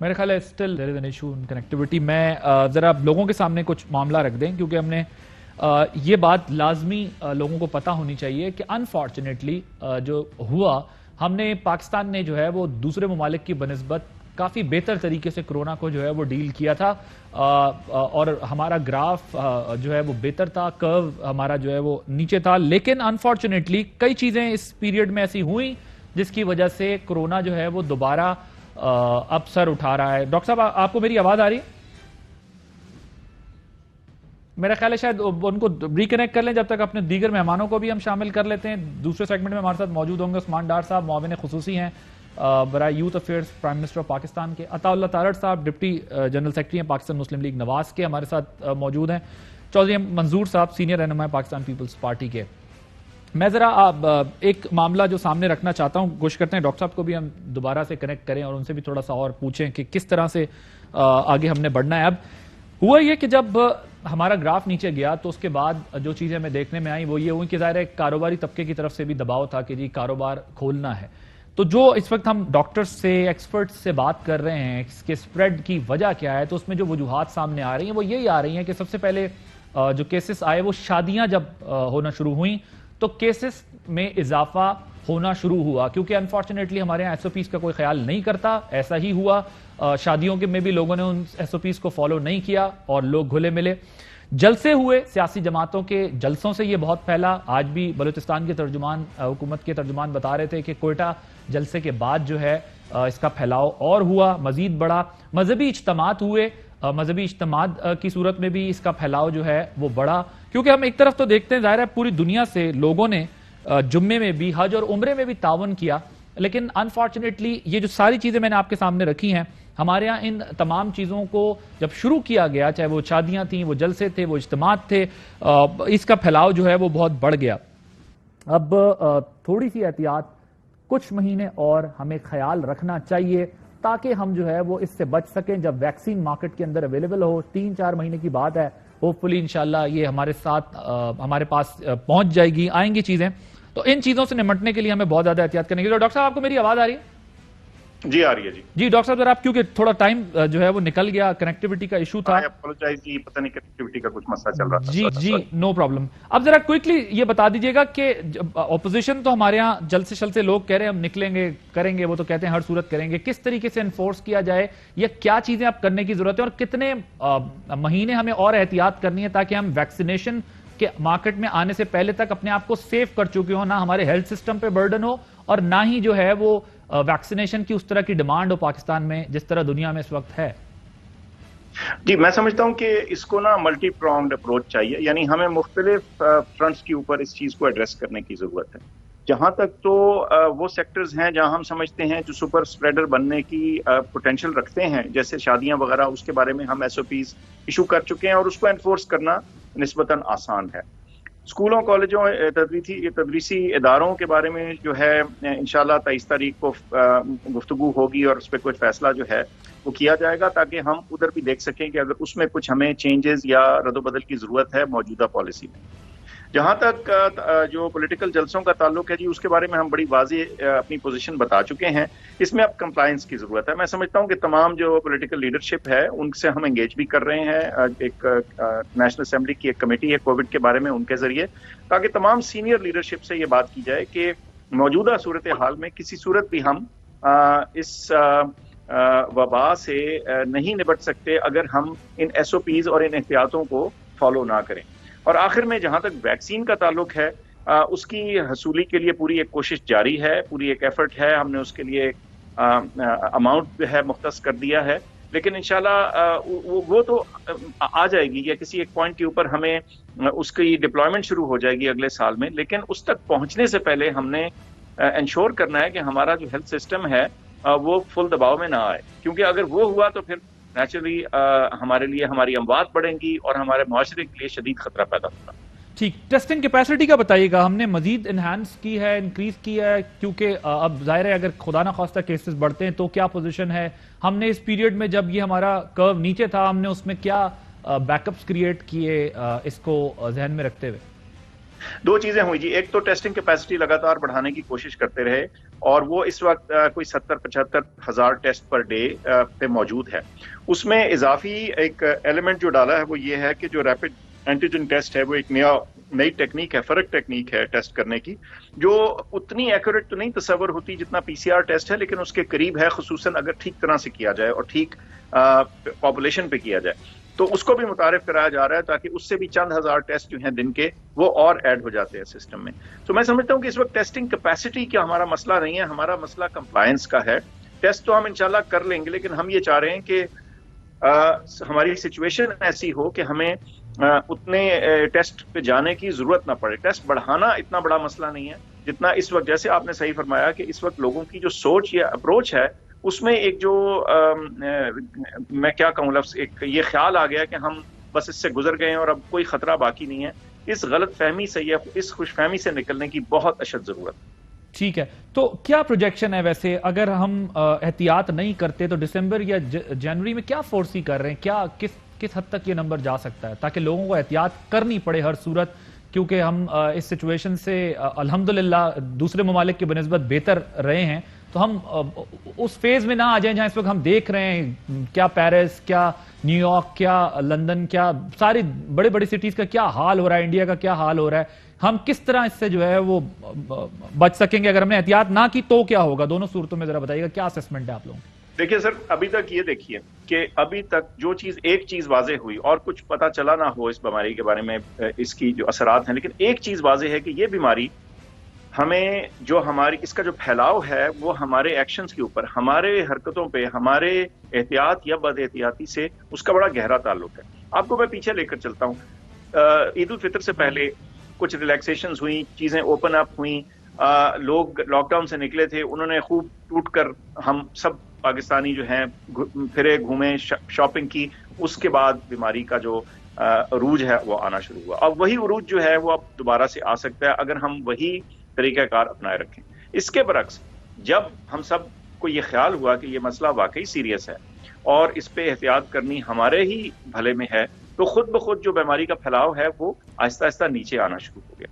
میرے خیال ہے still there is an issue in connectivity. میں ذرا لوگوں کے سامنے کچھ معاملہ رکھ دیں کیونکہ ہم نے یہ بات لازمی لوگوں کو پتہ ہونی چاہیے کہ انفارچونیٹلی جو ہوا, ہم نے پاکستان نے جو ہے وہ دوسرے ممالک کی بنسبت کافی بہتر طریقے سے کرونا کو جو ہے وہ ڈیل کیا تھا, اور ہمارا گراف جو ہے وہ بہتر تھا, کرو ہمارا جو ہے وہ نیچے تھا. لیکن انفارچونیٹلی کئی چیزیں اس پیریڈ میں ایسی ہوئیں جس کی وجہ سے کرونا جو ہے وہ دوبارہ اب سر اٹھا رہا ہے. ڈاکٹر صاحب آپ کو میری آواز آ رہی ہے؟ میرا خیال ہے شاید ان کو ریکنیکٹ کر لیں جب تک اپنے دیگر مہمانوں کو بھی ہم شامل کر لیتے ہیں. دوسرے سیگمنٹ میں ہمارے ساتھ موجود ہوں گے عثمان ڈار صاحب, معاون خصوصی ہیں برائے youth affairs prime minister of Pakistan کے. عطا اللہ تارڑ صاحب ڈپٹی جنرل سیکرٹری ہیں پاکستان مسلم لیگ نواز کے, ہمارے ساتھ موجود ہیں. چودھری منظور صاحب سینئر رہنما پاکستان پیپلز پارٹی کے. میں ذرا ایک معاملہ جو سامنے رکھنا چاہتا ہوں, کوشش کرتے ہیں ڈاکٹر صاحب کو بھی ہم دوبارہ سے کنیکٹ کریں اور ان سے بھی تھوڑا سا اور پوچھیں کہ کس طرح سے آگے ہم نے بڑھنا ہے. اب ہوا یہ کہ جب ہمارا گراف نیچے گیا تو اس کے بعد جو چیزیں ہمیں دیکھنے میں آئیں وہ یہ ہوئی کہ ظاہر ہے کاروباری طبقے کی طرف سے بھی دباؤ تھا کہ جی کاروبار کھولنا ہے. تو جو اس وقت ہم ڈاکٹرز سے ایکسپرٹس سے بات کر رہے ہیں اس کے سپریڈ کی وجہ کیا ہے, تو اس میں جو وجوہات سامنے آ رہی ہیں وہ یہی آ رہی ہیں کہ سب سے پہلے جو کیسز آئے وہ شادیاں جب ہونا شروع ہوئیں تو کیسز میں اضافہ ہونا شروع ہوا, کیونکہ انفارچونیٹلی ہمارے یہاں ایس او پیز کا کوئی خیال نہیں کرتا. ایسا ہی ہوا, شادیوں کے میں بھی لوگوں نے ان ایس او پیز کو فالو نہیں کیا اور لوگ گھلے ملے. جلسے ہوئے سیاسی جماعتوں کے جلسوں سے یہ بہت پھیلا. آج بھی بلوچستان کے ترجمان, حکومت کے ترجمان بتا رہے تھے کہ کوئٹہ جلسے کے بعد جو ہے اس کا پھیلاؤ اور ہوا, مزید بڑا. مذہبی اجتماعات ہوئے, مذہبی اجتماعات کی صورت میں بھی اس کا پھیلاؤ جو ہے وہ بڑا, کیونکہ ہم ایک طرف تو دیکھتے ہیں ظاہر ہے پوری دنیا سے لوگوں نے جمعے میں بھی, حج اور عمرے میں بھی تعاون کیا, لیکن انفارچونیٹلی یہ جو ساری چیزیں میں نے آپ کے سامنے رکھی ہیں, ہمارے ہاں ان تمام چیزوں کو جب شروع کیا گیا, چاہے وہ شادیاں تھیں, وہ جلسے تھے, وہ اجتماعات تھے, اس کا پھیلاؤ جو ہے وہ بہت بڑھ گیا. اب تھوڑی سی احتیاط کچھ مہینے اور ہمیں خیال رکھنا چاہیے تاکہ ہم جو ہے وہ اس سے بچ سکیں. جب ویکسین مارکیٹ کے اندر اویلیبل ہو, 3-4 مہینے کی بات ہے, ہوپفلی انشاءاللہ یہ ہمارے ساتھ ہمارے پاس پہنچ جائے گی, آئیں گی چیزیں. تو ان چیزوں سے نمٹنے کے لیے ہمیں بہت زیادہ احتیاط کرنے کی. ڈاکٹر صاحب آپ کو میری آواز آ رہی ہے؟ جی آ رہی ہے. جی ڈاکٹر صاحب ذرا آپ, کیونکہ تھوڑا ٹائم جو ہے وہ نکل گیا, کنیکٹیوٹی کا ایشو تھا. پتہ نہیں کنیکٹیوٹی کا کچھ مسئلہ چل رہا تھا. جی نو پرابلم. اب ذرا کوئکلی یہ بتا دیجیے گا کہ اپوزیشن تو ہمارے ہاں جلسے شلسے لوگ کہہ رہے ہیں ہم نکلیں گے, کریں گے, وہ تو کہتے ہیں ہر صورت کریں گے. کس طریقے سے انفورس کیا جائے, یا کیا چیزیں اب کرنے کی ضرورت ہے, اور کتنے مہینے ہمیں اور احتیاط کرنی ہے تاکہ ہم ویکسینیشن کے مارکیٹ میں آنے سے پہلے تک اپنے آپ کو سیف کر چکے ہوں, نہ ہمارے ہیلتھ سسٹم پہ برڈن ہو اور نہ ہی جو ہے وہ ویکسینیشن کی اس طرح کی ڈیمانڈ ہو پاکستان میں جس طرح دنیا میں اس وقت ہے. جی میں سمجھتا ہوں کہ اس کو نا ملٹی پرونگڈ اپروچ چاہیے, یعنی ہمیں مختلف فرنٹس کے اوپر اس چیز کو ایڈریس کرنے کی ضرورت ہے. جہاں تک تو وہ سیکٹرز ہیں جہاں ہم سمجھتے ہیں جو سپر اسپریڈر بننے کی پوٹینشیل رکھتے ہیں, جیسے شادیاں وغیرہ, اس کے بارے میں ہم ایس او پیز ایشو کر چکے ہیں اور اس کو انفورس کرنا نسبتاً آسان ہے. اسکولوں, کالجوں, تدریسی اداروں کے بارے میں جو ہے انشاءاللہ 23 تاریخ کو گفتگو ہوگی اور اس پہ کوئی فیصلہ جو ہے وہ کیا جائے گا تاکہ ہم ادھر بھی دیکھ سکیں کہ اگر اس میں کچھ ہمیں چینجز یا رد و بدل کی ضرورت ہے موجودہ پالیسی میں. جہاں تک جو پولیٹیکل جلسوں کا تعلق ہے جی, اس کے بارے میں ہم بڑی واضح اپنی پوزیشن بتا چکے ہیں. اس میں اب کمپلائنس کی ضرورت ہے. میں سمجھتا ہوں کہ تمام جو پولیٹیکل لیڈرشپ ہے ان سے ہم انگیج بھی کر رہے ہیں. ایک نیشنل اسمبلی کی ایک کمیٹی ہے کووڈ کے بارے میں, ان کے ذریعے, تاکہ تمام سینئر لیڈرشپ سے یہ بات کی جائے کہ موجودہ صورتحال میں کسی صورت بھی ہم اس وبا سے نہیں نپٹ سکتے اگر ہم ان ایس او پیز اور ان احتیاطوں کو فالو نہ کریں. اور آخر میں جہاں تک ویکسین کا تعلق ہے, اس کی حصولی کے لیے پوری ایک کوشش جاری ہے, پوری ایک ایفرٹ ہے. ہم نے اس کے لیے اماؤنٹ جو ہے مختص کر دیا ہے, لیکن انشاءاللہ وہ تو آ جائے گی, یا کسی ایک پوائنٹ کے اوپر ہمیں اس کی ڈپلائمنٹ شروع ہو جائے گی اگلے سال میں. لیکن اس تک پہنچنے سے پہلے ہم نے انشور کرنا ہے کہ ہمارا جو ہیلتھ سسٹم ہے وہ فل دباؤ میں نہ آئے, کیونکہ اگر وہ ہوا تو پھر نیچرلی ہمارے لیے ہماری اموات بڑھیں گی اور ہمارے معاشرے کے لیے شدید خطرہ پیدا ہوگا. ٹھیک, ٹیسٹنگ کیپیسٹی کا بتائیے گا. ہم نے مزید انہانس کی ہے, انکریز کی ہے, کیونکہ اب ظاہر ہے اگر خدا نہ خواستہ کیسز بڑھتے ہیں تو کیا پوزیشن ہے. ہم نے اس پیریڈ میں جب یہ ہمارا کرو نیچے تھا, ہم نے اس میں کیا بیک اپس کریٹ کیے اس کو ذہن میں رکھتے ہوئے؟ دو چیزیں ہوئی جی. ایک تو ٹیسٹنگ کیپیسٹی لگاتار بڑھانے کی کوشش کرتے رہے اور وہ اس وقت کوئی 70-75 ہزار ٹیسٹ پر ڈے پہ موجود ہے. اس میں اضافی ایک ایلیمنٹ جو ڈالا ہے وہ یہ ہے کہ جو ریپڈ اینٹیجن ٹیسٹ ہے وہ ایک نئی ٹیکنیک ہے, فرق ٹیکنیک ہے ٹیسٹ کرنے کی, جو اتنی ایکوریٹ تو نہیں تصور ہوتی جتنا پی سی آر ٹیسٹ ہے, لیکن اس کے قریب ہے, خصوصاً اگر ٹھیک طرح سے کیا جائے اور ٹھیک پاپولیشن پہ کیا جائے. تو اس کو بھی متعارف کرایا جا رہا ہے تاکہ اس سے بھی چند ہزار ٹیسٹ جو ہیں دن کے وہ اور ایڈ ہو جاتے ہیں سسٹم میں. تو میں سمجھتا ہوں کہ اس وقت ٹیسٹنگ کیپیسٹی کا ہمارا مسئلہ نہیں ہے, ہمارا مسئلہ کمپلائنس کا ہے. ٹیسٹ تو ہم انشاءاللہ کر لیں گے, لیکن ہم یہ چاہ رہے ہیں کہ ہماری سچویشن ایسی ہو کہ ہمیں اتنے ٹیسٹ پہ جانے کی ضرورت نہ پڑے. ٹیسٹ بڑھانا اتنا بڑا مسئلہ نہیں ہے جتنا اس وقت, جیسے آپ نے صحیح فرمایا کہ اس وقت لوگوں کی جو سوچ یا اپروچ ہے اس میں ایک جو میں کیا کہوں لفظ, ایک یہ خیال آ گیا کہ ہم بس اس سے گزر گئے ہیں اور اب کوئی خطرہ باقی نہیں ہے. اس غلط فہمی سے یا اس خوش فہمی سے نکلنے کی بہت اشد ضرورت ہے. ٹھیک ہے, تو کیا پروجیکشن ہے ویسے, اگر ہم احتیاط نہیں کرتے تو دسمبر یا جنوری میں کیا فورسی کر رہے ہیں, کیا کس حد تک یہ نمبر جا سکتا ہے تاکہ لوگوں کو احتیاط کرنی پڑے ہر صورت, کیونکہ ہم اس سچویشن سے الحمدللہ دوسرے ممالک کے بنسبت بہتر رہے ہیں, تو ہم اس فیز میں نہ آ جائیں جہاں اس وقت ہم دیکھ رہے ہیں کیا پیرس, کیا نیو یارک, کیا لندن, کیا ساری بڑی بڑی سٹیز کا کیا حال ہو رہا ہے, انڈیا کا کیا حال ہو رہا ہے. ہم کس طرح اس سے جو ہے وہ بچ سکیں گے؟ اگر ہم نے احتیاط نہ کی تو کیا ہوگا؟ دونوں صورتوں میں ذرا بتائیے گا, کیا اسسمنٹ ہے آپ لوگوں کی؟ دیکھیے سر, ابھی تک یہ دیکھیے کہ ابھی تک جو چیز, ایک چیز واضح ہوئی, اور کچھ پتا چلا نہ ہو اس بیماری کے بارے میں, اس کی جو اثرات ہیں, لیکن ایک چیز واضح ہے کہ یہ بیماری ہمیں جو ہماری اس کا جو پھیلاؤ ہے وہ ہمارے ایکشنز کے اوپر, ہمارے حرکتوں پہ, ہمارے احتیاط یا بد احتیاطی سے اس کا بڑا گہرا تعلق ہے. آپ کو میں پیچھے لے کر چلتا ہوں. عید الفطر سے پہلے کچھ ریلیکسیشنز ہوئیں, چیزیں اوپن اپ ہوئیں, لوگ لاک ڈاؤن سے نکلے تھے, انہوں نے خوب ٹوٹ کر, ہم سب پاکستانی جو ہیں پھرے گھومے, شاپنگ کی. اس کے بعد بیماری کا جو عروج ہے وہ آنا شروع ہوا. اب وہی عروج جو ہے وہ اب دوبارہ سے آ سکتا ہے اگر ہم وہی طریقہ کار اپنائے رکھیں. اس کے برعکس جب ہم سب کو یہ خیال ہوا کہ یہ مسئلہ واقعی سیریس ہے اور اس پہ احتیاط کرنی ہمارے ہی بھلے میں ہے, تو خود بخود جو بیماری کا پھیلاؤ ہے وہ آہستہ آہستہ نیچے آنا شروع ہو گیا.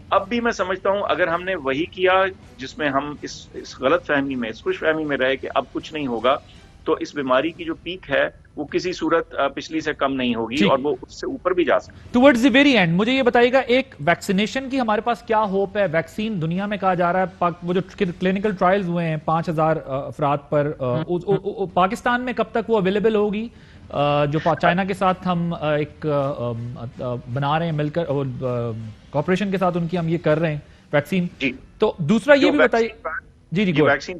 اب بھی میں سمجھتا ہوں اگر ہم نے وہی کیا جس میں ہم اس غلط فہمی میں, اس خوش فہمی میں رہے کہ اب کچھ نہیں ہوگا, تو اس بیماری کی جو پیک ہے وہ کسی صورت پچھلی سے کم نہیں ہوگی اور وہ اس سے اوپر بھی جا سکتی ہے. ٹورڈز دی ویری اینڈ مجھے یہ بتائیے گا, ایک ویکسینیشن کی ہمارے پاس کیا ہوپ ہے؟ ویکسین دنیا میں کہا جا رہا ہے, وہ جو کلینکل ٹرائلز ہوئے ہیں 5000 افراد پر, پاکستان میں کب تک وہ اویلیبل ہوگی؟ جو چائنا کے ساتھ ہم ایک بنا رہے ہیں مل کر, کوآپریشن کے ساتھ ان کی ہم یہ کر رہے ہیں ویکسین. تو دوسرا یہ بھی بتائیے. جی ویکسین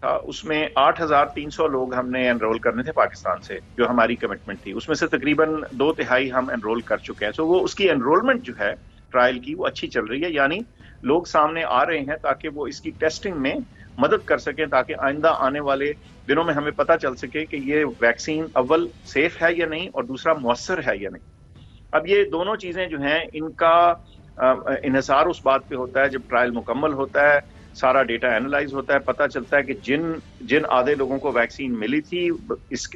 اس میں 8300 لوگ ہم نے انرول کرنے تھے پاکستان سے, جو ہماری کمٹمنٹ تھی. اس میں سے تقریباً 2/3 ہم انرول کر چکے ہیں. تو وہ اس کی انرولمنٹ جو ہے ٹرائل کی وہ اچھی چل رہی ہے, یعنی لوگ سامنے آ رہے ہیں تاکہ وہ اس کی ٹیسٹنگ میں مدد کر سکیں, تاکہ آئندہ آنے والے دنوں میں ہمیں پتہ چل سکے کہ یہ ویکسین اول سیف ہے یا نہیں, اور دوسرا مؤثر ہے یا نہیں. اب یہ دونوں چیزیں جو ہیں ان کا انحصار اس بات پہ ہوتا ہے جب ٹرائل مکمل ہوتا ہے, سارا ڈیٹا اینالائز ہوتا ہے, پتہ چلتا ہے کہ جن آدھے لوگوں کو ویکسین ملی تھی اس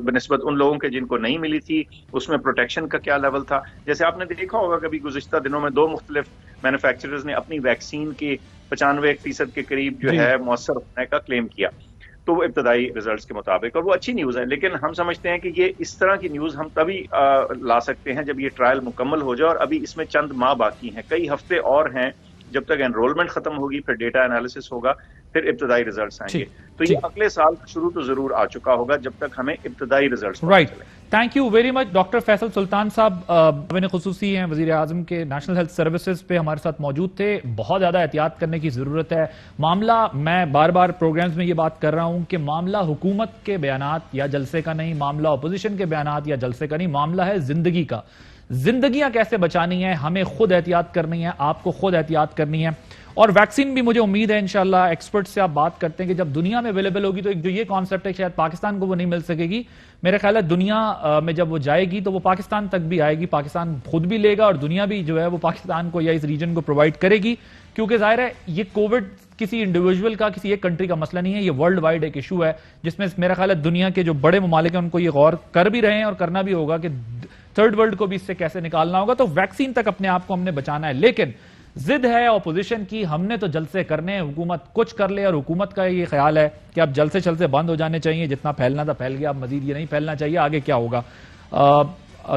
بنسبت ان لوگوں کے جن کو نہیں ملی تھی اس میں پروٹیکشن کا کیا لیول تھا. جیسے آپ نے دیکھا ہوگا کبھی گزشتہ دنوں میں 2 مختلف مینوفیکچررز نے اپنی ویکسین کے 95% کے قریب جو ہے مؤثر ہونے کا کلیم کیا, تو وہ ابتدائی ریزلٹس کے مطابق, اور وہ اچھی نیوز ہے. لیکن ہم سمجھتے ہیں کہ یہ اس طرح کی نیوز ہم تبھی لا سکتے ہیں جب یہ ٹرائل مکمل ہو جائے, اور ابھی اس میں چند ماہ باقی ہیں, کئی ہفتے اور ہیں جب تک انرولمنٹ ختم ہوگی, پھر ڈیٹا انالیسس ہوگا, پھر ابتدائی ریزلٹس آئیں گے. تو یہ اگلے سال شروع تو ضرور آ چکا ہوگا جب تک ہمیں ابتدائی results right. Thank you very much. Doctor Faisal Sultan صاحب معاون خصوصی ہیں وزیر اعظم کے نیشنل ہیلتھ سروسز پہ, ہمارے ساتھ موجود تھے. بہت زیادہ احتیاط کرنے کی ضرورت ہے. معاملہ, میں بار بار پروگرامز میں یہ بات کر رہا ہوں کہ معاملہ حکومت کے بیانات یا جلسے کا نہیں, معاملہ اپوزیشن کے بیانات یا جلسے کا نہیں, معاملہ ہے زندگی کا. زندگیاں کیسے بچانی ہیں, ہمیں خود احتیاط کرنی ہے, آپ کو خود احتیاط کرنی ہے. اور ویکسین بھی مجھے امید ہے انشاءاللہ, ایکسپرٹ سے آپ بات کرتے ہیں کہ جب دنیا میں اویلیبل ہوگی تو ایک جو یہ کانسیپٹ ہے شاید پاکستان کو وہ نہیں مل سکے گی, میرے خیال ہے دنیا میں جب وہ جائے گی تو وہ پاکستان تک بھی آئے گی, پاکستان خود بھی لے گا اور دنیا بھی جو ہے وہ پاکستان کو یا اس ریجن کو پرووائڈ کرے گی. کیونکہ ظاہر ہے یہ کووڈ کسی انڈیویجول کا, کسی ایک کنٹری کا مسئلہ نہیں ہے, یہ ورلڈ وائڈ ایک ایشو ہے جس میں میرا خیال ہے دنیا کے جو بڑے ممالک ہیں ان کو یہ غور کر بھی رہے ہیں اور کرنا بھی ہوگا کہ تھرڈ ورلڈ کو بھی اس سے کیسے نکالنا ہوگا. تو ویکسین تک اپنے آپ کو ہم نے بچانا ہے, لیکن ضد ہے اپوزیشن کی, ہم نے تو جلسے کرنے ہیں, حکومت کچھ کر لے, اور حکومت کا یہ خیال ہے کہ اب جلسے بند ہو جانے چاہیے, جتنا پھیلنا تھا پھیل گیا, اب مزید یہ نہیں پھیلنا چاہیے, آگے کیا ہوگا.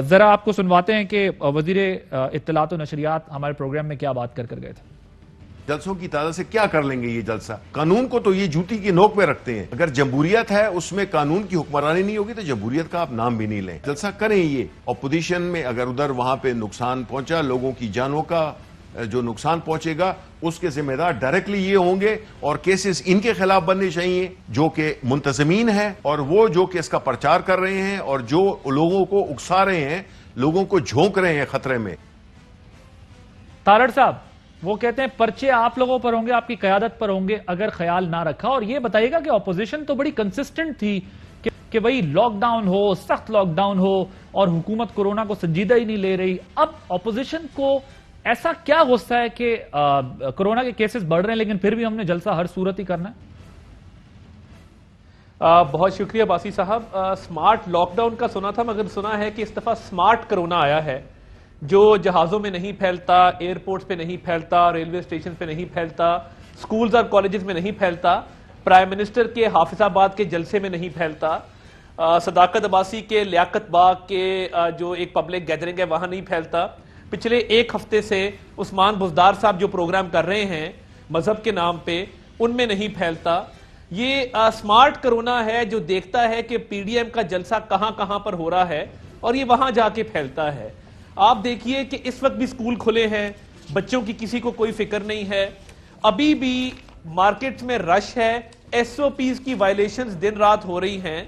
ذرا آپ کو سنواتے ہیں کہ وزیر اطلاعات و نشریات ہمارے پروگرام میں کیا بات کر گئے تھے. جلسوں کی تعداد سے کیا کر لیں گے یہ جلسہ؟ قانون کو تو یہ جوتی کی نوک پہ رکھتے ہیں. اگر جمہوریت ہے اس میں قانون کی حکمرانی نہیں ہوگی تو جمہوریت کا آپ نام بھی نہیں لیں. جلسہ کریں یہ اپوزیشن میں, اگر ادھر وہاں پہ نقصان پہنچا, لوگوں کی جانوں کا جو نقصان پہنچے گا اس کے ذمہ دار ڈائریکٹلی یہ ہوں گے, اور کیسز ان کے خلاف بننے چاہیے جو کہ منتظمین ہیں, اور وہ جو کہ اس کا پرچار کر رہے ہیں, اور جو لوگوں کو اکسا رہے ہیں, لوگوں کو جھونک رہے ہیں خطرے میں. تارڑ صاحب وہ کہتے ہیں پرچے آپ لوگوں پر ہوں گے, آپ کی قیادت پر ہوں گے اگر خیال نہ رکھا. اور یہ بتائیے گا کہ اپوزیشن تو بڑی کنسسٹنٹ تھی کہ بھئی لاک ڈاؤن ہو, سخت لاک ڈاؤن ہو, اور حکومت کورونا کو سنجیدہ ہی نہیں لے رہی. اب اپوزیشن کو ایسا کیا غصہ ہے کہ کورونا کے کیسز بڑھ رہے ہیں لیکن پھر بھی ہم نے جلسہ ہر صورت ہی کرنا ہے؟ بہت شکریہ باسی صاحب. سمارٹ لاک ڈاؤن کا سنا تھا, مگر سنا ہے کہ اس دفعہ سمارٹ کرونا آیا ہے, جو جہازوں میں نہیں پھیلتا, ایئرپورٹس پہ نہیں پھیلتا, ریلوے اسٹیشن پہ نہیں پھیلتا, سکولز اور کالجز میں نہیں پھیلتا, پرائم منسٹر کے حافظ آباد کے جلسے میں نہیں پھیلتا, صداقت عباسی کے لیاقت باغ کے جو ایک پبلک گیدرنگ ہے وہاں نہیں پھیلتا. پچھلے ایک ہفتے سے عثمان بزدار صاحب جو پروگرام کر رہے ہیں مذہب کے نام پہ, ان میں نہیں پھیلتا. یہ سمارٹ کرونا ہے جو دیکھتا ہے کہ پی ڈی ایم کا جلسہ کہاں کہاں پر ہو رہا ہے اور یہ وہاں جا کے پھیلتا ہے. آپ دیکھیے کہ اس وقت بھی سکول کھلے ہیں, بچوں کی کسی کو کوئی فکر نہیں ہے, ابھی بھی مارکیٹ میں رش ہے, ایس او پیز کی وائلیشنز دن رات ہو رہی ہیں.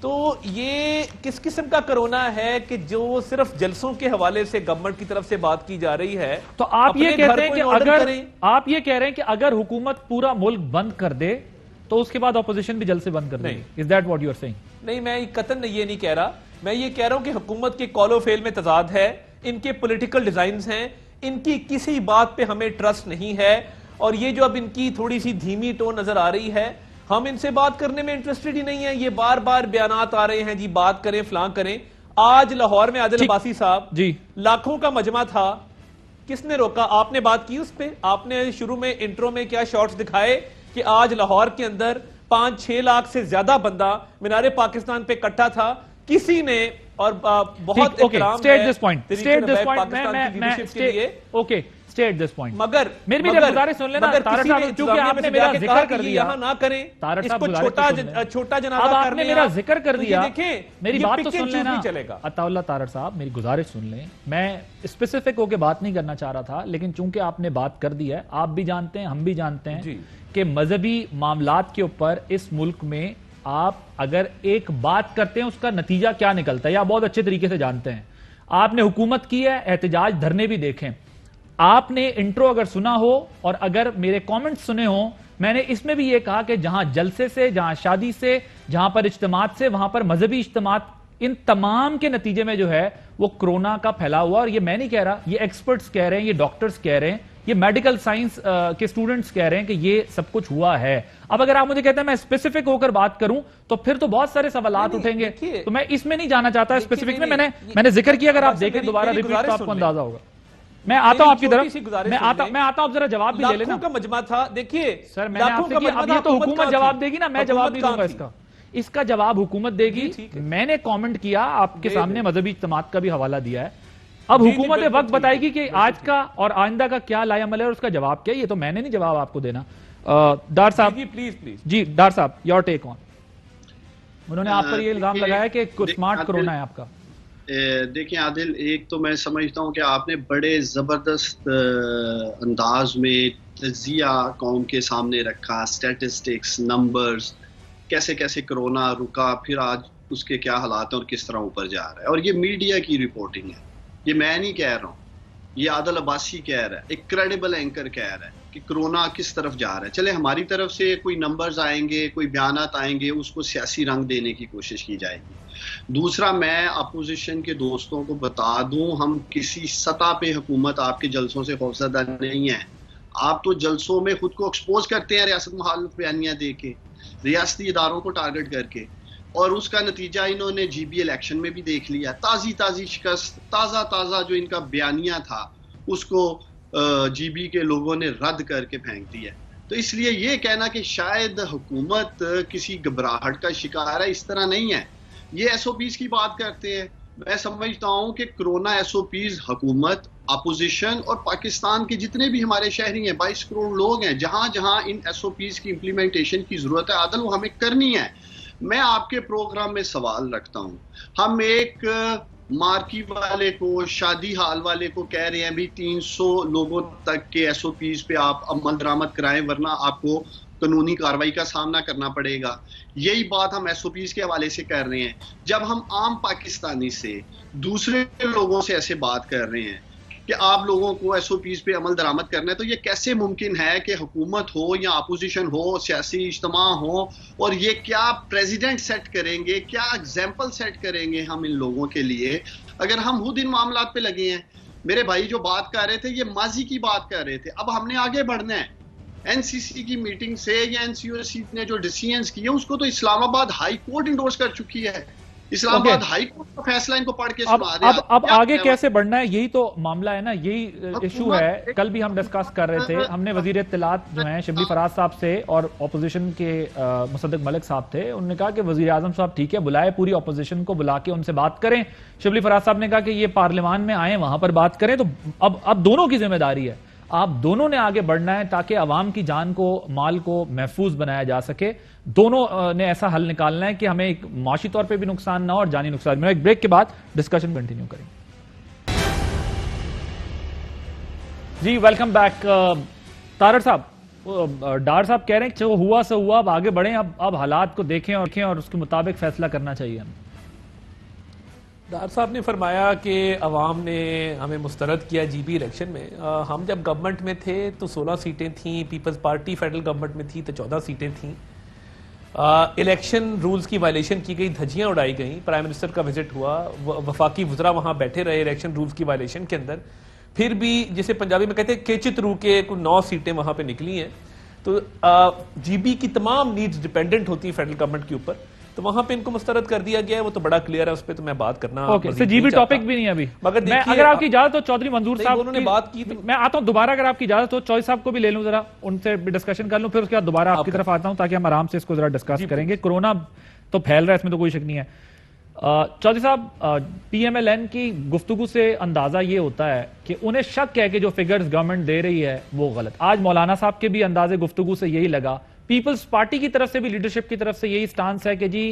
تو یہ کس قسم کا کرونا ہے کہ جو صرف جلسوں کے حوالے سے گورنمنٹ کی طرف سے بات کی جا رہی ہے؟ تو آپ یہ کہتے ہیں کہ آپ یہ کہہ رہے ہیں کہ اگر حکومت پورا ملک بند کر دے تو اس کے بعد اپوزیشن بھی جلسے بند کر دے. Is that what you are saying? نہیں, میں قطعاً یہ نہیں کہہ رہا. میں یہ کہہ رہا ہوں کہ حکومت کے کال و فیل میں تضاد ہے, ان کے پولیٹیکل ڈیزائنز ہیں, ان کی کسی بات پہ ہمیں ٹرسٹ نہیں ہے, اور یہ جو اب ان کی تھوڑی سی دھیمی ٹون نظر آ رہی ہے, ہم ان سے بات کرنے میں انٹرسٹڈ ہی نہیں ہیں. یہ بار بار بیانات آ رہے ہیں جی بات کریں فلاں کریں. آج لاہور میں عادل عباسی صاحب جی لاکھوں کا مجمع تھا, کس نے روکا؟ آپ نے بات کی اس پہ, آپ نے شروع میں انٹرو میں کیا شارٹس دکھائے کہ آج لاہور کے اندر 5-6 لاکھ سے زیادہ بندہ مینار پاکستان پہ اکٹھا تھا, کسی نے, اور بہت احترام مگر میری گزارش سن لینا تارڑ صاحب, چونکہ آپ نے میرا ذکر کر دیا, یہاں نہ کریں, تارڑ صاحب چھوٹا جنازہ اب آپ نے میرا ذکر کر دیا, میری یہ بات تو پک سن اینڈ چوز لینا. نہیں چلے گا. عطا اللہ تارڑ صاحب میری گزارش سن لیں, میں اسپیسیفک ہو کے بات نہیں کرنا چاہ رہا تھا, لیکن چونکہ آپ نے بات کر دی ہے, آپ بھی جانتے ہیں ہم بھی جانتے ہیں کہ مذہبی معاملات کے اوپر اس ملک میں آپ اگر ایک بات کرتے ہیں اس کا نتیجہ کیا نکلتا ہے, یا بہت اچھے طریقے سے جانتے ہیں. آپ نے حکومت کی ہے, احتجاج دھرنے بھی دیکھیں, آپ نے انٹرو اگر سنا ہو اور اگر میرے کامنٹ سنے ہوں, میں نے اس میں بھی یہ کہا کہ جہاں جلسے سے, جہاں شادی سے, جہاں پر اجتماعات سے, وہاں پر مذہبی اجتماعات, ان تمام کے نتیجے میں جو ہے وہ کرونا کا پھیلا ہوا. اور یہ میں نہیں کہہ رہا, یہ ایکسپرٹس کہہ رہے ہیں, یہ ڈاکٹرز کہہ رہے ہیں, یہ میڈیکل سائنس کے اسٹوڈنٹس کہہ رہے ہیں کہ یہ سب کچھ ہوا ہے. اب اگر آپ مجھے کہتے ہیں میں اسپیسیفک ہو کر بات کروں تو پھر تو بہت سارے سوالات اٹھیں گے, تو میں اس میں نہیں جانا چاہتا اسپیسیفک میں. میں نے ذکر کیا, اگر آپ دیکھیں دوبارہ ریپیٹ تو آپ کو اندازہ ہوگا. میں آتا ہوں آپ کی طرف, میں آتا ہوں, آپ ذرا جواب بھی لے لینا. لاکھوں کا مجمع تھا, دیکھیے سر میں نے آپ سے کیا, اب یہ تو حکومت جواب دے گی نا, میں جواب نہیں دوں گا. اس کا جواب حکومت دے گی. میں نے کامنٹ کیا, آپ کے سامنے مذہبی اجتماعات کا بھی حوالہ دیا ہے. اب حکومت وقت بتائے گی کہ آج کا اور آئندہ کا کیا لائے عمل ہے اور اس کا جواب کیا. یہ تو میں نے نہیں جواب آپ کو دینا. ڈار صاحب پلیز جی, ڈار صاحب یور ٹیک آن. انہوں نے آپ پر یہ الزام لگایا کہ سمارٹ کرونا ہے آپ کا. دیکھیں عادل, ایک تو میں سمجھتا ہوں کہ آپ نے بڑے زبردست انداز میں تجزیہ قوم کے سامنے رکھا, سٹیٹسٹکس, نمبرز, کیسے کیسے کرونا رکا, پھر آج اس کے کیا حالات ہیں اور کس طرح اوپر جا رہا ہے. اور یہ میڈیا کی رپورٹنگ ہے, یہ میں نہیں کہہ رہا ہوں, یہ عادل عباسی کہہ رہا ہے, ایک کریڈیبل اینکر کہہ رہا ہے کہ کرونا کس طرف جا رہا ہے. چلے ہماری طرف سے کوئی نمبرز آئیں گے, کوئی بیانات آئیں گے, اس کو سیاسی رنگ دینے کی کوشش کی جائے گی. دوسرا, میں اپوزیشن کے دوستوں کو بتا دوں, ہم کسی سطح پہ حکومت آپ کے جلسوں سے خوفزدہ نہیں ہے. آپ تو جلسوں میں خود کو ایکسپوز کرتے ہیں ریاست مخالف بیانیاں دے کے, ریاستی اداروں کو ٹارگٹ کر کے. اور اس کا نتیجہ انہوں نے جی بی الیکشن میں بھی دیکھ لیا. تازی شکست, تازہ جو ان کا بیانیہ تھا اس کو جی بی کے لوگوں نے رد کر کے پھینک دیا. تو اس لیے یہ کہنا کہ شاید حکومت کسی گھبراہٹ کا شکار ہے, اس طرح نہیں ہے. یہ ایس او پیز کی بات کرتے ہیں. میں سمجھتا ہوں کہ کرونا ایس او پیز حکومت, اپوزیشن اور پاکستان کے جتنے بھی ہمارے شہری ہیں, 22 کروڑ لوگ ہیں, جہاں جہاں ان ایس او پیز کی امپلیمنٹیشن کی ضرورت ہے عادل, وہ ہمیں کرنی ہے. میں آپ کے پروگرام میں سوال رکھتا ہوں, ہم ایک مارکی والے کو, شادی حال والے کو کہہ رہے ہیں بھی 300 لوگوں تک کے ایس او پیز پہ آپ عمل درآمد کرائیں ورنہ آپ کو قانونی کارروائی کا سامنا کرنا پڑے گا. یہی بات ہم ایس او پیز کے حوالے سے کر رہے ہیں. جب ہم عام پاکستانی سے, دوسرے لوگوں سے ایسے بات کر رہے ہیں کہ آپ لوگوں کو ایس او پیز پہ عمل درآمد کرنا ہے, تو یہ کیسے ممکن ہے کہ حکومت ہو یا اپوزیشن ہو, سیاسی اجتماع ہو, اور یہ کیا پریزیڈنٹ سیٹ کریں گے, کیا ایگزامپل سیٹ کریں گے ہم ان لوگوں کے لیے اگر ہم خود ان معاملات پہ لگے ہیں. میرے بھائی جو بات کر رہے تھے یہ ماضی کی بات کر رہے تھے, اب ہم نے آگے بڑھنا ہے. این سی سی کی میٹنگ سے یا این سی او سی نے جو ڈیسیژنز کیے اس کو تو اسلام آباد ہائی کورٹ انڈورس کر چکی ہے. اسلام آباد ہائی کورٹ کا فیصلہ ان کو پڑھ کے سنا دیں. اب آگے کیسے بڑھنا ہے, یہی تو معاملہ ہے نا, یہی ایشو ہے. کل بھی ہم ڈسکس کر رہے تھے, ہم نے وزیر اطلاعات جو ہیں شبلی فراز صاحب سے اور اپوزیشن کے مصدق ملک صاحب تھے, انہوں نے کہا کہ وزیر اعظم صاحب ٹھیک ہے بلائے پوری اپوزیشن کو, بلا کے ان سے بات کریں. شبلی فراز صاحب نے کہا کہ یہ پارلیمان میں آئیں, وہاں پر بات کریں. تو اب دونوں کی ذمہ داری ہے, آپ دونوں نے آگے بڑھنا ہے تاکہ عوام کی جان کو, مال کو محفوظ بنایا جا سکے. دونوں نے ایسا حل نکالنا ہے کہ ہمیں ایک معاشی طور پہ بھی نقصان نہ ہو اور جانی نقصان. میں ایک بریک کے بعد ڈسکشن کنٹینیو کریں. جی ویلکم بیک. طارر صاحب, ڈار صاحب کہہ رہے ہیں جو ہوا سو ہوا, اب آگے بڑھیں, اب حالات کو دیکھیں اور اس کے مطابق فیصلہ کرنا چاہیے ہمیں. ڈار صاحب نے فرمایا کہ عوام نے ہمیں مسترد کیا جی بی الیکشن میں. ہم جب گورنمنٹ میں تھے تو 16 سیٹیں تھیں, پیپلز پارٹی فیڈرل گورنمنٹ میں تھی تو 14 سیٹیں تھیں. الیکشن رولز کی وائلیشن کی گئی, دھجیاں اڑائی گئیں, پرائم منسٹر کا وزٹ ہوا, وفاقی وزراء وہاں بیٹھے رہے الیکشن رولز کی وائلیشن کے اندر. پھر بھی جسے پنجابی میں کہتے ہیں کیچت رو کے 9 سیٹیں وہاں پہ نکلی ہیں. تو جی بی کی تمام نیڈز ڈیپینڈنٹ ہوتی ہیں فیڈرل گورنمنٹ کے اوپر, تو وہاں پہ ان کو مسترد کر دیا گیا ہے. وہ تو بڑا کلیئر ہے, اس پہ تو میں بات کرنا جی بی ٹاپک بھی نہیں ہے ابھی. مگر اگر آپ کی اجازت ہو چودھری منظور صاحب, انہوں نے بات کی, میں آتا ہوں دوبارہ, اگر آپ کی اجازت ہو چوہدری صاحب کو بھی لے لوں, ذرا ان سے بھی ڈسکشن کر لوں, پھر اس کے بعد دوبارہ آپ کی طرف آتا ہوں تاکہ ہم آرام سے اس کو ذرا ڈسکس کریں گے. کورونا تو پھیل رہا ہے, اس میں تو کوئی شک نہیں ہے. چودھری صاحب, پی ایم ایل این کی گفتگو سے اندازہ یہ ہوتا ہے کہ انہیں شک ہے کہ جو فگرز گورنمنٹ دے رہی ہے وہ غلط. آج مولانا صاحب کے بھی اندازے گفتگو سے یہی لگا, پیپلز پارٹی کی طرف سے بھی, لیڈرشپ کی طرف سے یہی سٹانس ہے کہ جی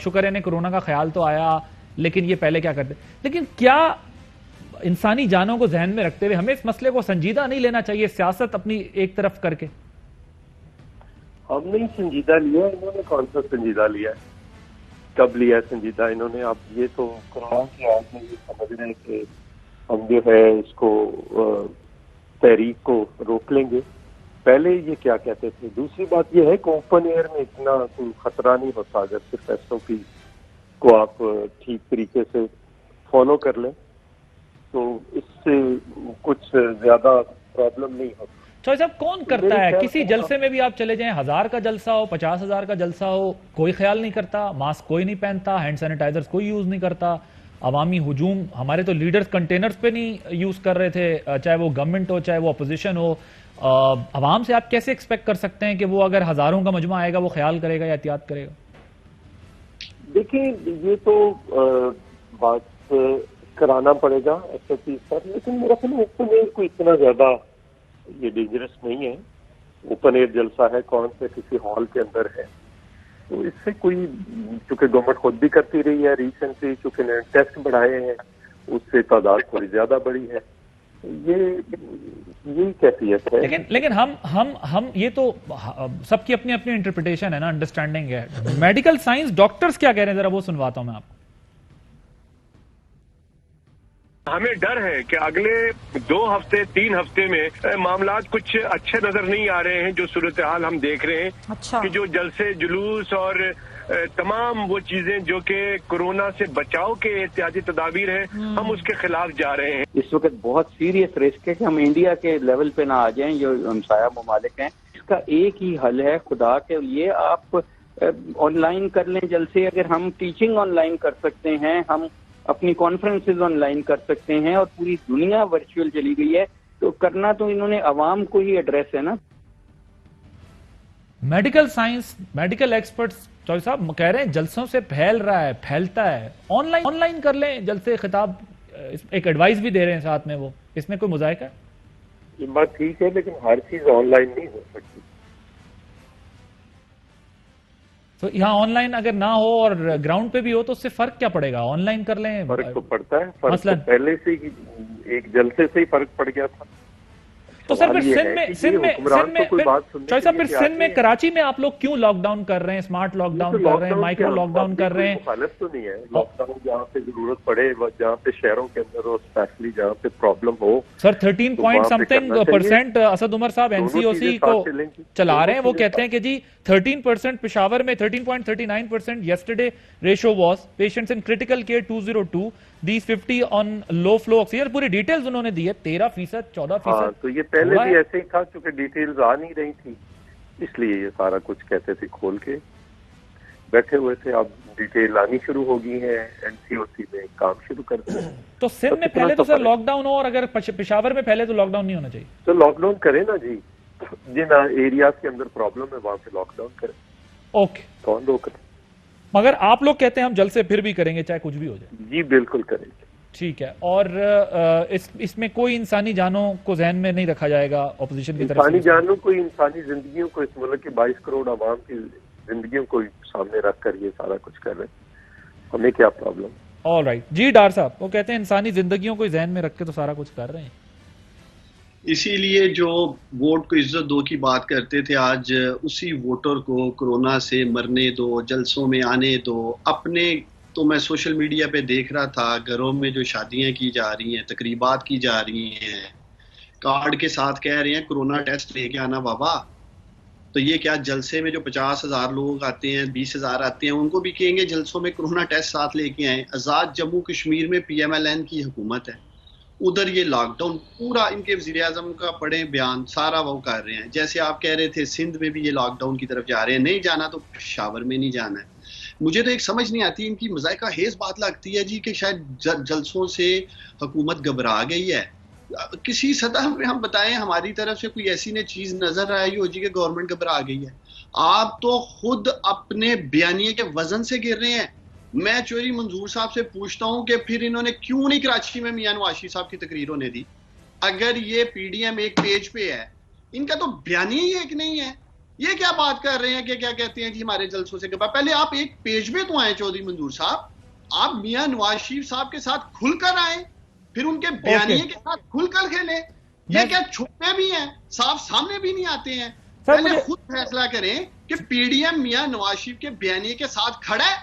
شکر ہے کورونا کا خیال تو آیا, لیکن یہ پہلے کیا کرتے. لیکن کیا انسانی جانوں کو ذہن میں رکھتے ہوئے ہمیں اس مسئلے کو سنجیدہ نہیں لینا چاہیے, سیاست اپنی ایک طرف کر کے؟ ہم نے سنجیدہ لیا, انہوں نے کون سا سنجیدہ لیا ہے, کب لیا سنجیدہ انہوں نے؟ اب یہ تو کورونا کی حالت میں یہ سمجھ رہے ہیں کہ ہم جو ہے اس کو تحریک کو روک لیں گے. پہلے یہ کیا کہتے تھے. دوسری بات یہ ہے کہ اوپن ایئر میں اتنا کوئی خطرہ نہیں ہوتا اگر صرف ایس او پی کو آپ ٹھیک طریقے سے فالو کر لیں, تو اس سے کچھ زیادہ پرابلم نہیں ہوتا. چوہدری صاحب کون کرتا ہے؟ کسی جلسے میں بھی آپ چلے جائیں, 1000 کا جلسہ ہو, 50,000 کا جلسہ ہو, کوئی خیال نہیں کرتا, ماسک کوئی نہیں پہنتا, ہینڈ سینیٹائزر کوئی یوز نہیں کرتا. عوامی ہجوم, ہمارے تو لیڈرز کنٹینرز پہ نہیں یوز کر رہے تھے, چاہے وہ گورنمنٹ ہو چاہے وہ اپوزیشن ہو. عوام سے آپ کیسے ایکسپیکٹ کر سکتے ہیں کہ وہ اگر ہزاروں کا مجمع آئے گا وہ خیال کرے گا یا احتیاط کرے گا؟ دیکھیں یہ تو بات کرانا پڑے گا ایس او پی پر, لیکن میرا خیال اوپن ایئر کوئی اتنا زیادہ یہ ڈینجرس نہیں ہے. اوپن ایئر جلسہ ہے, کون سے کسی ہال کے اندر ہے, تو اس سے کوئی, چونکہ گورنمنٹ خود بھی کرتی رہی ہے ریسنٹلی, چونکہ ٹیسٹ بڑھائے ہیں اس سے تعداد تھوڑی زیادہ بڑی ہے, یہی کیفیت ہے. لیکن ہم یہ تو سب کی اپنی اپنی انٹرپریٹیشن ہے نا, انڈرسٹینڈنگ ہے. میڈیکل سائنس ڈاکٹرز کیا کہہ رہے ہیں, ذرا وہ سنواتا ہوں میں آپ کو. ہمیں ڈر ہے کہ اگلے 2 ہفتے 3 ہفتے میں معاملات کچھ اچھے نظر نہیں آ رہے ہیں. جو صورتحال ہم دیکھ رہے ہیں کہ جو جلسے جلوس اور تمام وہ چیزیں جو کہ کورونا سے بچاؤ کے احتیاطی تدابیر ہیں, ہم اس کے خلاف جا رہے ہیں. اس وقت بہت سیریس رسک ہے کہ ہم انڈیا کے لیول پہ نہ آ جائیں جو ہمسایہ ممالک ہیں. اس کا ایک ہی حل ہے خدا کے لیے, آپ آن لائن کر لیں جلسے. اگر ہم ٹیچنگ آن لائن کر سکتے ہیں, ہم اپنی کانفرنسز آن لائن کر سکتے ہیں, اور پوری دنیا ورچوئل چلی گئی ہے, تو کرنا تو انہوں نے عوام کو ہی ایڈریس ہے نا. Medical science, medical experts Chaudhry صاحب کہہ رہے ہیں جلسوں سے پھیل رہا ہے, پھیلتا ہے, آن لائن کر لیں جلسے, خطاب ایک ایڈوائز بھی دے رہے ہیں ساتھ میں, وہ اس میں کوئی مذائقہ ہے؟ یہ بات ٹھیک ہے, لیکن ہر چیز آن لائن نہیں ہو سکتی. تو یہاں آن لائن اگر نہ ہو اور گراؤنڈ پہ بھی ہو تو اس سے فرق کیا پڑے گا؟ آن لائن کر لیں. فرق تو پڑتا ہے, فرق تو پہلے سے ہی ایک جلسے سے ہی فرق پڑ گیا تھا. تو سر پھر سندھ میں کراچی میں آپ لوگ کیوں لاک ڈاؤن کر رہے ہیں, اسمارٹ لاک ڈاؤن کر رہے ہیں, مائکرو لاک ڈاؤن کر رہے ہیں؟ مخالف تو نہیں ہے لاک ڈاؤن, جہاں پہ ضرورت پڑے, جہاں پہ شہروں کے اندر ہو, اسپیشلی جہاں پہ پرابلم ہو. سر 13% اسد عمر صاحب این سی او سی کو چلا رہے ہیں, وہ کہتے ہیں کہ جی 13% پشاور میں, 13.39% yesterday ratio was patients in critical care 202, these 50 on low flow oxygen. پوری ڈیٹیلز انہوں نے دی ہے, 13%, 14%. تو یہ پہلے بھی ایسے ہی تھا, چونکہ ڈیٹیلز آ نہیں رہی تھی, اس لیے یہ سارا کچھ کہتے تھے کھول کے بیٹھے ہوئے تھے. اب ڈیٹیل آنی شروع ہو گئی ہے, این سی او سی میں کام شروع کرتے ہیں. تو سندھ میں پہلے تو سر لاک ڈاؤن ہو, اور اگر پشاور میں پہلے تو لاک ڈاؤن نہیں ہونا چاہیے. تو لاک ڈاؤن کریں نا جی, جن ایریاز کے اندر پرابلم ہے وہاں پہ لاک ڈاؤن کریں. اوکے, کون روک رہے؟ مگر آپ لوگ کہتے ہیں ہم جلسے پھر بھی کریں گے چاہے کچھ بھی ہو جائے. جی بالکل کریں گے. ٹھیک ہے. اور اس میں کوئی انسانی جانوں کو ذہن میں نہیں رکھا جائے گا اپوزیشن کی طرف سے؟ انسانی جانوں کو, انسانی زندگیوں کو, اس ملک کے 22 کروڑ عوام کی زندگیوں کو سامنے رکھ کر یہ سارا کچھ کر رہے ہیں, ہمیں کیا پرابلم؟ آل رائٹ جی. ڈار صاحب وہ کہتے ہیں انسانی زندگیوں کو ذہن میں رکھ کے تو سارا کچھ کر رہے ہیں. اسی لیے جو ووٹ کو عزت دو کی بات کرتے تھے, آج اسی ووٹر کو کورونا سے مرنے دو, جلسوں میں آنے دو. اپنے تو میں سوشل میڈیا پہ دیکھ رہا تھا, گھروں میں جو شادیاں کی جا رہی ہیں, تقریبات کی جا رہی ہیں, کارڈ کے ساتھ کہہ رہے ہیں کورونا ٹیسٹ لے کے آنا بابا. تو یہ کیا جلسے میں جو 50,000 لوگ آتے ہیں, 20,000 آتے ہیں, ان کو بھی کہیں گے جلسوں میں کورونا ٹیسٹ ساتھ لے کے آئیں؟ آزاد جموں کشمیر میں پی ایم ایل این کی حکومت ہے, ادھر یہ لاک ڈاؤن پورا ان کے وزیر اعظم کا پڑھیں بیان, سارا وہ کر رہے ہیں. جیسے آپ کہہ رہے تھے سندھ میں بھی یہ لاک ڈاؤن کی طرف جا رہے ہیں, نہیں جانا تو پشاور میں نہیں جانا ہے. مجھے تو ایک سمجھ نہیں آتی, ان کی مذائقہ خیز بات لگتی ہے جی کہ شاید جلسوں سے حکومت گھبرا گئی ہے. کسی سطح میں ہم بتائیں ہماری طرف سے کوئی ایسی چیز نظر آئی ہو جی کہ گورنمنٹ گھبرا گئی ہے؟ آپ تو خود اپنے بیانیے کے وزن سے گر رہے ہیں. میں چوہدری منظور صاحب سے پوچھتا ہوں کہ پھر انہوں نے کیوں نہیں کراچی میں میاں نواز صاحب کی تقریروں نے دی؟ اگر یہ پی ڈی ایم ایک پیج پہ ہے, ان کا تو بیانیہ ہی ایک نہیں ہے. یہ کیا بات کر رہے ہیں کہ کیا کہتے ہیں جی ہمارے جلسوں سے گھبرا؟ پہلے آپ ایک پیج پہ تو آئیں چوہدری منظور صاحب, آپ میاں نواز شریف صاحب کے ساتھ کھل کر آئیں, پھر ان کے بیانیے کے ساتھ کھل کر کھیلیں. یہ کیا چھپے بھی ہیں, صاف سامنے بھی نہیں آتے ہیں؟ پہلے خود فیصلہ کریں کہ P D M Mian Nawaz Sharif کے بیانیے کے ساتھ کھڑا ہے,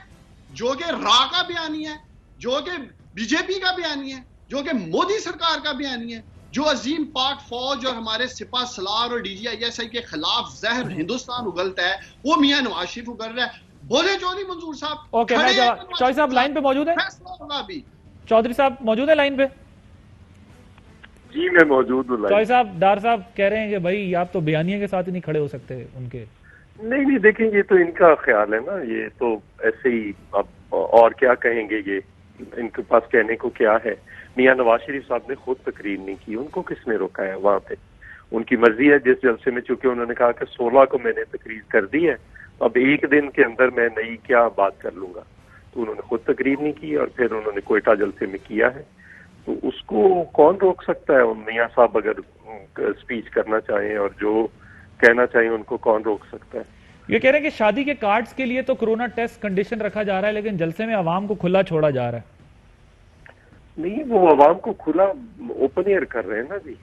جو کہ را کا بیانیہ ہے, جو کہ بی جے پی کا بیانیہ ہے, جو کہ مودی سرکار کا بیانیہ ہے, جو عظیم پاک فوج اور ہمارے سپاہ سالار اور D G I S I کے خلاف زہر ہندوستان اگلتا ہے, وہ میاں نواز شریف اگل رہا ہے. بولے چوہدری منظور صاحب. اوکے, چوہدری صاحب لائن پہ موجود ہیں؟ چوہدری صاحب موجود ہیں لائن پہ؟ جی میں موجود ہوں. چوہدری صاحب, ڈار صاحب کہہ رہے ہیں کہ بھائی آپ تو بیانیے کے ساتھ ہی نہیں کھڑے ہو سکتے ان کے. نہیں دیکھیں, یہ تو ان کا خیال ہے نا, یہ تو ایسے ہی, اب اور کیا کہیں گے, یہ ان کے پاس کہنے کو کیا ہے. میاں نواز شریف صاحب نے خود تقریر نہیں کی, ان کو کس نے روکا ہے وہاں پہ؟ ان کی مرضی ہے. جس جلسے میں چونکہ انہوں نے کہا کہ 16 کو میں نے تقریر کر دی ہے, اب ایک دن کے اندر میں نئی کیا بات کر لوں گا, تو انہوں نے خود تقریر نہیں کی, اور پھر انہوں نے کوئٹہ جلسے میں کیا ہے. تو اس کو کون روک سکتا ہے؟ میاں صاحب اگر اسپیچ کرنا چاہیں اور جو کہنا چاہیں ان کو کون روک سکتا ہے؟ یہ کہہ رہے ہیں کہ شادی کے کارڈز کے لیے تو کورونا ٹیسٹ کنڈیشن رکھا جا رہا ہے, لیکن جلسے میں عوام کو کھلا چھوڑا جا رہا ہے. نہیں, وہ عوام کو کھلا اوپن ایئر کر رہے ہیں نا جی,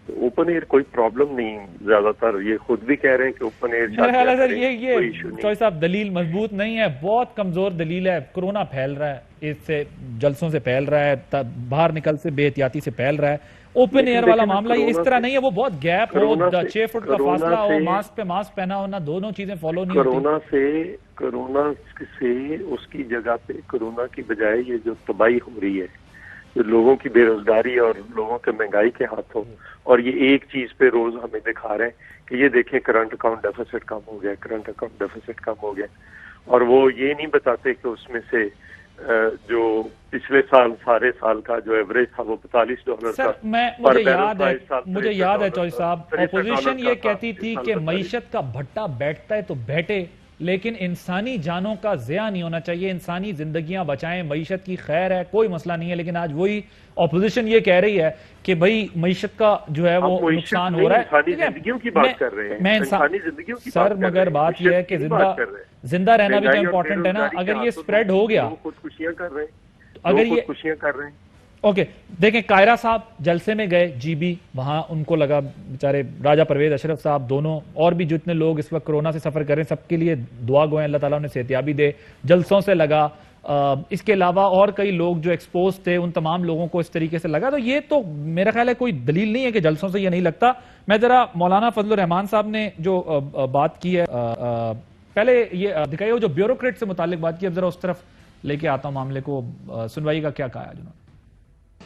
اوپن ایئر کوئی پرابلم نہیں. زیادہ تر یہ خود بھی کہہ رہے ہیں کہ اوپن ایئر. میرا خیال ہے سر یہ چوہدری صاحب دلیل مضبوط نہیں ہے, بہت کمزور دلیل ہے. کورونا پھیل رہا ہے, اس سے جلسوں سے پھیل رہا ہے, باہر نکل سے بے احتیاطی سے پھیل رہا ہے. اوپن ایئر والا معاملہ یہ اس طرح نہیں ہے, وہ بہت گیپ ہو, 6 فٹ کا فاصلہ ہو, ماسک پہ ماسک پہنا ہونا, دونوں چیزیں فالو نہیں ہوتی. کورونا سے اس کی جگہ پہ کورونا کی بجائے یہ جو تباہی ہو رہی ہے, جو لوگوں کی بے روزگاری اور لوگوں کے مہنگائی کے ہاتھوں, اور یہ ایک چیز پہ روز ہمیں دکھا رہے ہیں کہ یہ دیکھیں کرنٹ اکاؤنٹ ڈیفیسٹ کم ہو گیا، کرنٹ اکاؤنٹ ڈیفیسٹ کم ہو گیا، اور وہ یہ نہیں بتاتے کہ اس میں سے جو پچھلے سال سارے سال کا جو ایوریج تھا وہ $45 سر تھا۔ مجھے یاد ہے چوہدری صاحب، اپوزیشن یہ کہتی تھی کہ معیشت کا بھٹا بیٹھتا ہے تو بیٹھے، لیکن انسانی جانوں کا ضیاع نہیں ہونا چاہیے، انسانی زندگیاں بچائیں، معیشت کی خیر ہے، کوئی مسئلہ نہیں ہے۔ لیکن آج وہی اپوزیشن یہ کہہ رہی ہے کہ بھئی معیشت کا جو ہے وہ نقصان ہو رہا ہے۔ انسانی زندگیوں کی بات کر رہے ہیں، انسانی زندگیوں کی بات سر مگر بات یہ ہے کہ زندہ رہنا بھی تو امپورٹنٹ ہے نا۔ اگر یہ سپریڈ ہو گیا، خودکشیاں کر رہے ہیں، اگر یہ خودکشیاں کر رہے ہیں۔ اوکے دیکھیں قاہرہ صاحب جلسے میں گئے جی بی، وہاں ان کو لگا بیچارے راجہ پرویز اشرف صاحب دونوں اور بھی جتنے لوگ اس وقت کرونا سے سفر کر رہے ہیں سب کے لیے دعا گوئیں، اللہ تعالیٰ انہیں صحتیابی دے، جلسوں سے لگا۔ اس کے علاوہ اور کئی لوگ جو ایکسپوز تھے ان تمام لوگوں کو اس طریقے سے لگا، تو یہ تو میرا خیال ہے کوئی دلیل نہیں ہے کہ جلسوں سے یہ نہیں لگتا۔ میں ذرا مولانا فضل الرحمان صاحب نے جو بات کی ہے، پہلے یہ دکھائیے وہ جو بیوروکریٹ سے متعلق بات کی، اب ذرا اس طرف لے کے آتا ہوں معاملے کو، سنوائی کا کیا کہا ہے جنہوں نے۔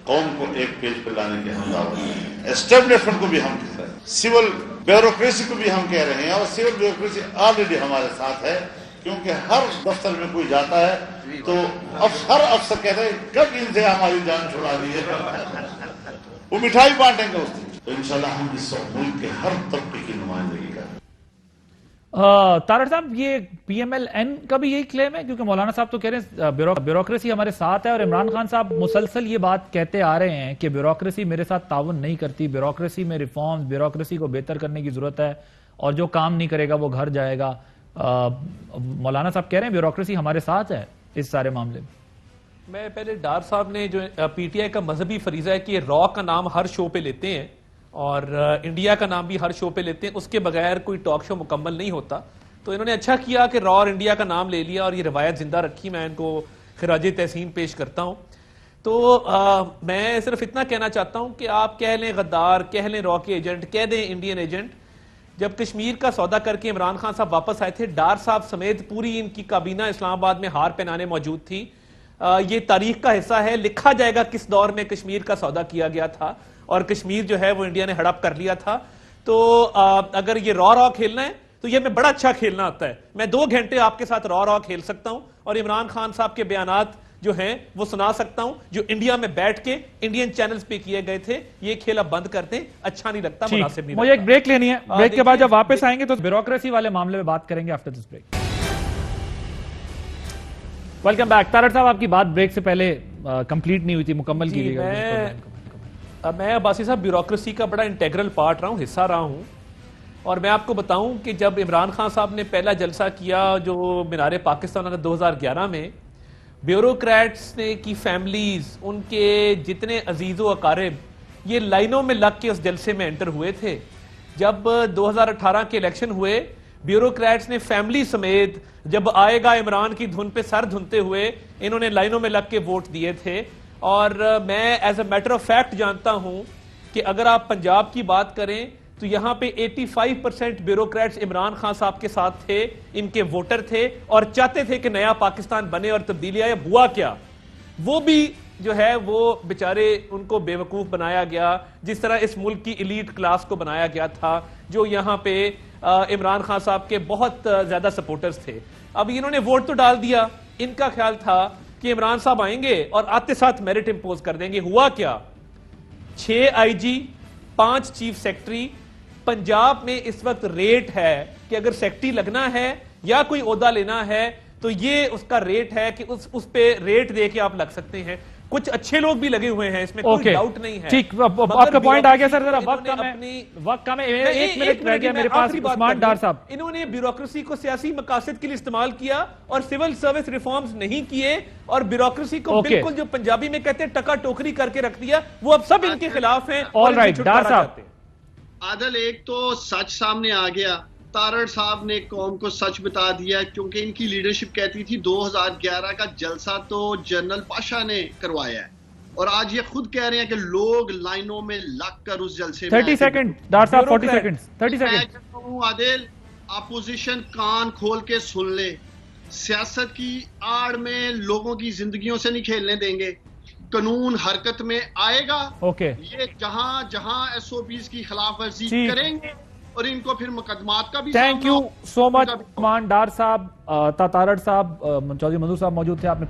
قوم کو ایک پیج پہ لانے کے ہم دعوت ہیں، اسٹیبلشمنٹ کو بھی ہم کہہ رہے ہیں، سول بیوروکریسی کو بھی ہم کہہ رہے ہیں، اور سول بیوروکریسی آلریڈی ہمارے ساتھ ہے، کیونکہ ہر دفتر میں کوئی جاتا ہے تو ہر افسر کہتا ہے کب ان سے ہماری جان چھڑا دی ہے، وہ مٹھائی بانٹیں گے اس دن۔ تو انشاءاللہ ہم اس ملک کے ہر طبقے کی نمائندگی کریں۔ تارڑ صاحب یہ پی ایم ایل این کا بھی یہی کلیم ہے، کیونکہ مولانا صاحب تو کہہ رہے ہیں بیوروکریسی ہمارے ساتھ ہے، اور عمران خان صاحب مسلسل یہ بات کہتے آ رہے ہیں کہ بیوروکریسی میرے ساتھ تعاون نہیں کرتی، بیوروکریسی میں ریفارمز، بیوروکریسی کو بہتر کرنے کی ضرورت ہے، اور جو کام نہیں کرے گا وہ گھر جائے گا۔ مولانا صاحب کہہ رہے ہیں بیوروکریسی ہمارے ساتھ ہے اس سارے معاملے میں۔ میں پہلے ڈار صاحب نے جو پی ٹی آئی کا مذہبی فریضہ ہے کہ را کا نام ہر شو پہ لیتے ہیں اور انڈیا کا نام بھی ہر شو پہ لیتے ہیں، اس کے بغیر کوئی ٹاک شو مکمل نہیں ہوتا، تو انہوں نے اچھا کیا کہ را اور انڈیا کا نام لے لیا اور یہ روایت زندہ رکھی، میں ان کو خراج تحسین پیش کرتا ہوں۔ تو میں صرف اتنا کہنا چاہتا ہوں کہ آپ کہہ لیں غدار، کہہ لیں را کے ایجنٹ، کہہ دیں انڈین ایجنٹ، جب کشمیر کا سودا کر کے عمران خان صاحب واپس آئے تھے، ڈار صاحب سمیت پوری ان کی کابینہ اسلام آباد میں ہار پہنانے موجود تھی۔ یہ تاریخ کا حصہ ہے، لکھا جائے گا کس دور میں کشمیر کا سودا کیا گیا تھا، اور کشمیر جو ہے وہ انڈیا نے ہڑپ کر لیا تھا۔ تو اگر یہ را کھیلنا ہے تو یہ میں بڑا اچھا کھیلنا آتا ہے، میں 2 گھنٹے آپ کے ساتھ را کھیل سکتا ہوں، اور عمران خان صاحب کے بیانات جو ہیں وہ سنا سکتا ہوں جو انڈیا میں بیٹھ کے انڈین چینلز پہ کیے گئے تھے۔ یہ کھیل اب بند کرتے ہیں، اچھا نہیں لگتا، مناسب نہیں لگتا۔ مجھے ایک بریک لینی ہے، بریک کے بعد جب واپس آئیں گے تو بیوروکریسی والے معاملے میں بات کریں گے after this break. Welcome back. Tarar صاحب آپ کی بات بریک سے پہلے کمپلیٹ نہیں ہوئی تھی، مکمل کیجیے گا۔ میں عباسی صاحب بیوروکریسی کا بڑا انٹیگرل پارٹ رہا ہوں، حصہ رہا ہوں، اور میں آپ کو بتاؤں کہ جب عمران خان صاحب نے پہلا جلسہ کیا جو مینار پاکستان 2011 میں، بیوروکریٹس نے کی فیملیز، ان کے جتنے عزیز و اقارب یہ لائنوں میں لگ کے اس جلسے میں انٹر ہوئے تھے۔ جب 2018 کے الیکشن ہوئے، بیوروکریٹس نے فیملی سمیت جب آئے گا عمران کی دھن پہ سر دھنتے ہوئے انہوں نے لائنوں میں لگ کے ووٹ دیے تھے۔ اور میں as a matter of fact جانتا ہوں کہ اگر آپ پنجاب کی بات کریں تو یہاں پہ 85% بیوروکریٹس عمران خان صاحب کے ساتھ تھے، ان کے ووٹر تھے اور چاہتے تھے کہ نیا پاکستان بنے اور تبدیلی آئے۔ ہوا کیا؟ وہ بھی جو ہے وہ بیچارے ان کو بے وقوف بنایا گیا، جس طرح اس ملک کی ایلیٹ کلاس کو بنایا گیا تھا جو یہاں پہ عمران خان صاحب کے بہت زیادہ سپورٹرز تھے۔ اب انہوں نے ووٹ تو ڈال دیا، ان کا خیال تھا کہ عمران صاحب آئیں گے اور آتے ساتھ میرٹ امپوز کر دیں گے۔ ہوا کیا؟ 6 آئی جی، 5 چیف سیکٹری۔ پنجاب میں اس وقت ریٹ ہے کہ اگر سیکٹری لگنا ہے یا کوئی عہدہ لینا ہے تو یہ اس کا ریٹ ہے کہ اس پہ ریٹ دے کے آپ لگ سکتے ہیں۔ کچھ اچھے لوگ بھی لگے ہوئے ہیں، اس میں کوئی ڈاؤٹ نہیں ہے۔ ٹھیک، آپ کا پوائنٹ آ گیا سر، ذرا وقت کم ہے، 1 منٹ رہ گیا میرے پاس۔ عثمان ڈار صاحب، انہوں نے بیوروکریسی کو سیاسی مقاصد کے لیے استعمال کیا اور سول سروس ریفارمز نہیں کیے، اور بیوروکریسی کو بالکل جو پنجابی میں کہتے ہیں ٹکا ٹوکری کر کے رکھ دیا، وہ اب سب ان کے خلاف ہیں اور ان سے چھٹکارا چاہتے ہیں۔ عادل، ایک تو سچ سامنے آ گیا، تارڑ صاحب نے قوم کو سچ بتا دیا، کیونکہ ان کی لیڈرشپ کہتی تھی 2011 کا جلسہ تو جنرل پاشا نے کروایا ہے، اور آج یہ خود کہہ رہے ہیں کہ لوگ لائنوں میں لگ کر اس جلسے میں 30 سیکنڈ ڈار صاحب، 40 سیکنڈ 30 میں سیکنڈ۔ کہتا ہوں عادل، اپوزیشن کان کھول کے سن لے، سیاست کی آڑ میں لوگوں کی زندگیوں سے نہیں کھیلنے دیں گے، قانون حرکت میں آئے گا۔ یہ جہاں جہاں SOPs کی خلاف ورزی کریں گے اور ان کو پھر مقدمات کا بھی تھینک یو سو مچ کا بھی- کمان ڈار صاحب، تاتارڑ صاحب، چودھری منظور صاحب موجود تھے. آپ نے